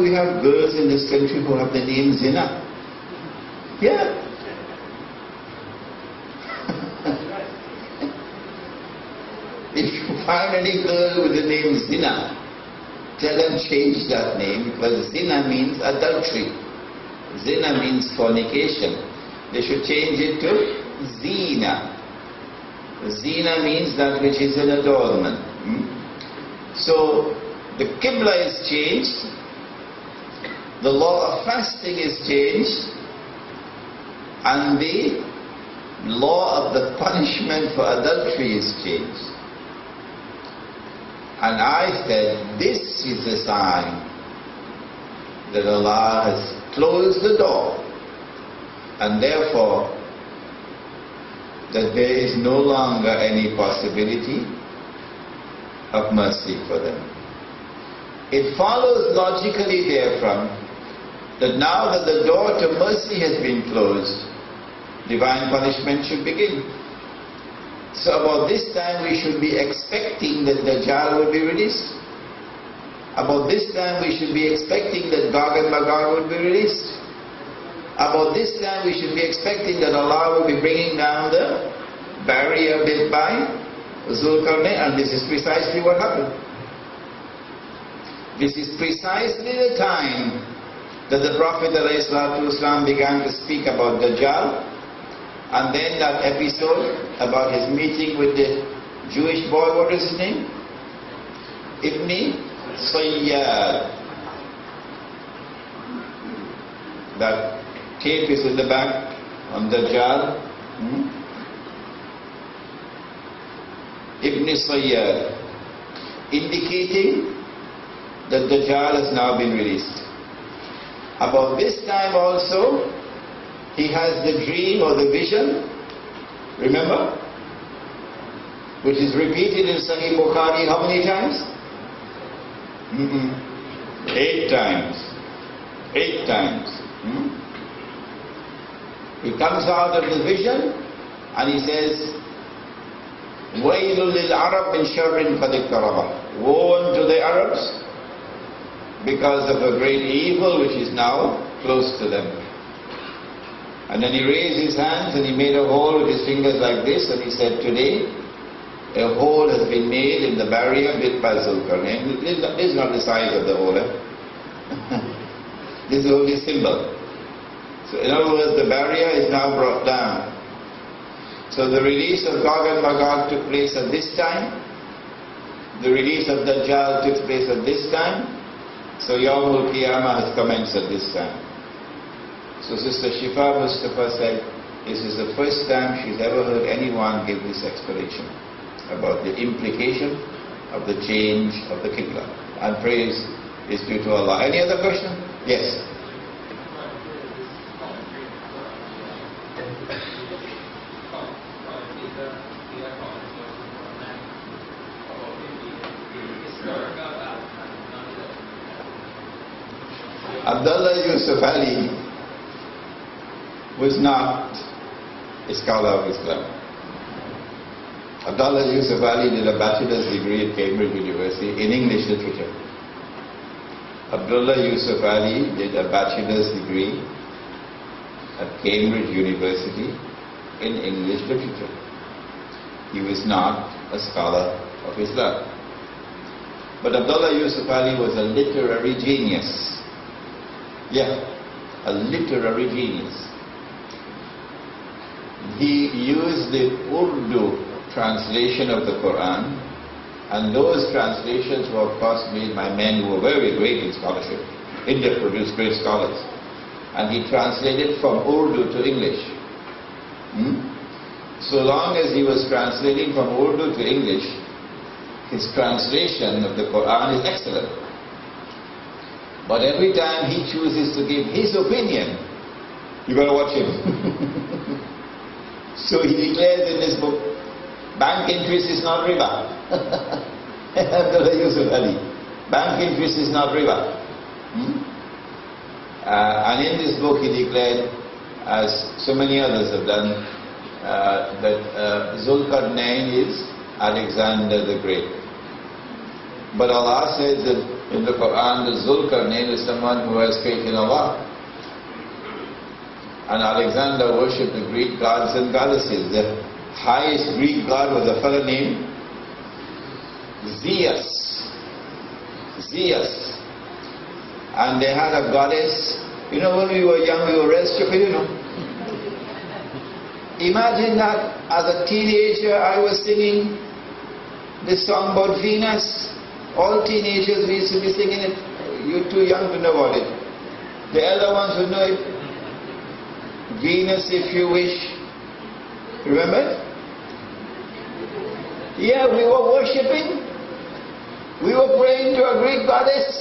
we have girls in this country who have the name Zina. Yeah. If you find any girl with the name Zina, tell them change that name, because Zina means adultery. Zina means fornication. They should change it to Zina. Zina means that which is an adornment. So the Qibla is changed, the law of fasting is changed, and the law of the punishment for adultery is changed. And I said, this is a sign that Allah has closed the door, and therefore that there is no longer any possibility of mercy for them. It follows logically therefrom that now that the door to mercy has been closed, divine punishment should begin. So about this time we should be expecting that Dajjal will be released. About this time we should be expecting that Gog and Magog will be released. About this time we should be expecting that Allah will be bringing down the barrier built by Zulkarnain, and this is precisely what happened. This is precisely the time that the Prophet ﷺ began to speak about Dajjal, and then that episode about his meeting with the Jewish boy, what is his name? Ibn Sayyad. That tape is in the back on Dajjal. Ibn Sayyad, indicating that Dajjal has now been released. About this time also, he has the dream or the vision, remember? Which is repeated in Sahih Bukhari how many times? 8 times. 8 times. He comes out of the vision and he says, وَيْلٌ لِلْعَرَبْ مِنْ شَرٍّ قَدْ اقْتَرَبَ. Woe unto the Arabs because of a great evil which is now close to them. And then he raised his hands and he made a hole with his fingers like this, and he said, today a hole has been made in the barrier built by Zulkarnain. This is not the size of the hole. This is only a symbol. So in other words, the barrier is now brought down. So the release of Gog and Magog took place at this time. The release of Dajjal took place at this time. So Yawmul Qiyamah has commenced at this time. So Sister Shifa Mustafa said, this is the first time she's ever heard anyone give this explanation about the implication of the change of the Qibla. And praise is due to Allah. Any other question? Yes. Abdullah Yusuf Ali was not a scholar of Islam. Abdullah Yusuf Ali did a bachelor's degree at Cambridge University in English literature. Abdullah Yusuf Ali did a bachelor's degree at Cambridge University in English literature. He was not a scholar of Islam. But Abdullah Yusuf Ali was a literary genius. Yeah, a literary genius. He used the Urdu translation of the Quran, and those translations were of course made by men who were very great in scholarship. India produced great scholars. And he translated from Urdu to English. So long as he was translating from Urdu to English, his translation of the Quran is excellent. But every time he chooses to give his opinion, you got to watch him. So he declares in his book, bank interest is not riba. Abdullah Yusuf Ali. Bank interest is not riba. And in this book he declared, as so many others have done, that Zulkarnain is Alexander the Great. But Allah says that In the Quran, the Zulkarnain is someone who has faith in Allah. And Alexander worshipped the Greek gods and goddesses. The highest Greek god was a fellow named Zeus. Zeus. And they had a goddess. You know, when we were young, we were real stupid, you know. Imagine that as a teenager I was singing this song about Venus. All teenagers used to be singing it. You're too young to know about it. The elder ones would know it. Venus, if you wish. Remember? Yeah, we were worshipping. We were praying to a Greek goddess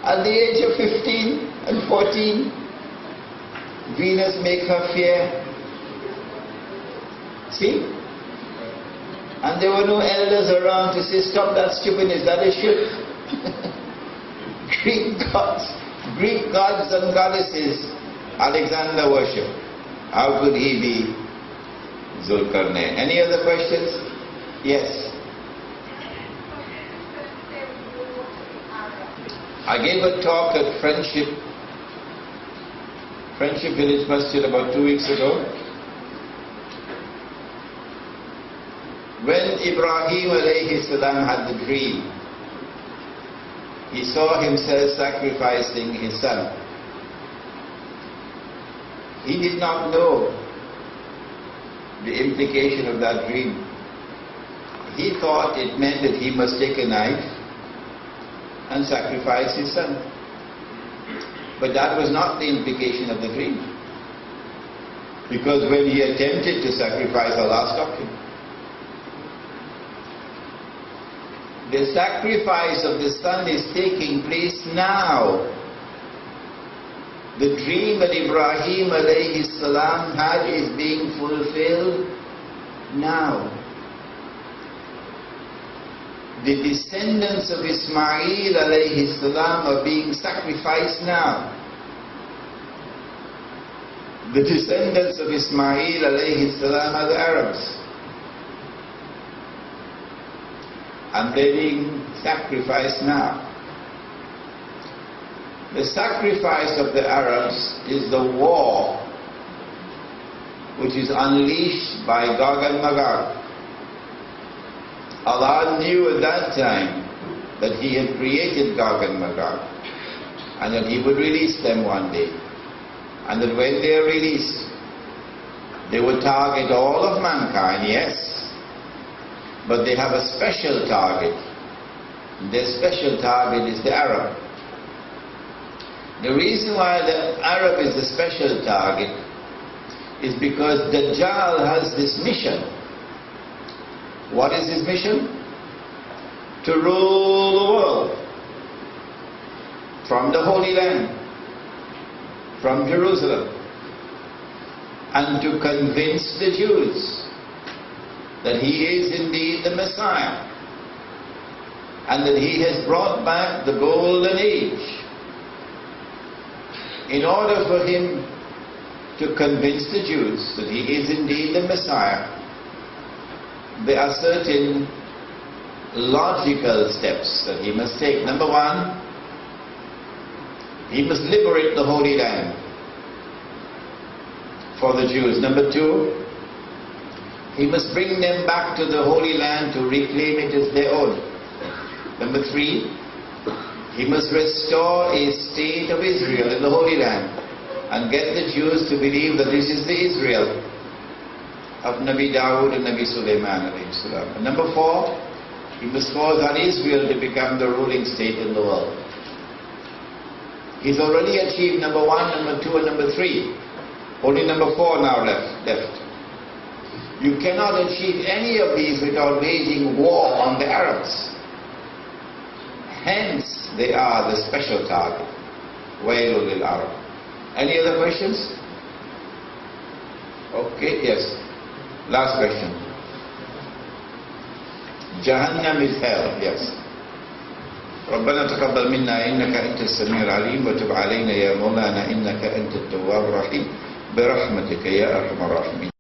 at the age of 15 and 14. Venus make her fear. See? And there were no elders around to say, stop that stupidness, that is shirk. Greek gods and goddesses, Alexander worshipped. How could he be Zulkarnain? Any other questions? Yes. I gave a talk at Friendship Village Masjid about 2 weeks ago. When Ibrahim alayhi salam had the dream, he saw himself sacrificing his son. He did not know the implication of that dream. He thought it meant that he must take a knife and sacrifice his son. But that was not the implication of the dream. Because when he attempted to sacrifice, Allah stopped him. The sacrifice of the son is taking place now. The dream that Ibrahim alayhi salam had is being fulfilled now. The descendants of Ismail alayhi salam are being sacrificed now. The descendants of Ismail alayhi salam are the Arabs. And they're being sacrificed now. The sacrifice of the Arabs is the war which is unleashed by Gog and Magog. Allah knew at that time that He had created Gog and Magog and that He would release them one day. And that when they are released, they will target all of mankind, yes. But they have a special target. Their special target is the Arab. The reason why the Arab is the special target is because Dajjal has this mission. What is his mission? To rule the world from the Holy Land, from Jerusalem, and to convince the Jews that he is indeed the Messiah and that he has brought back the golden age. In order for him to convince the Jews that he is indeed the Messiah, there are certain logical steps that he must take. Number one, he must liberate the Holy Land for the Jews. Number two, he must bring them back to the Holy Land to reclaim it as their own. Number three, he must restore a state of Israel in the Holy Land and get the Jews to believe that this is the Israel of Nabi Dawood and Nabi Sulaiman alayhi salam. And number four, he must cause Israel to become the ruling state in the world. He's already achieved number one, number two, and number three. Only number four now left. You cannot achieve any of these without waging war on the Arabs. Hence, they are the special target. Wailul lil Arab. Any other questions? Okay, yes. Last question. Jahannam is hell, yes. ربنا تقبل منا إنك أنت السميع العليم وتب علينا يا مولانا إنك أنت التواب الرحيم برحمتك يا أرحم الراحمين.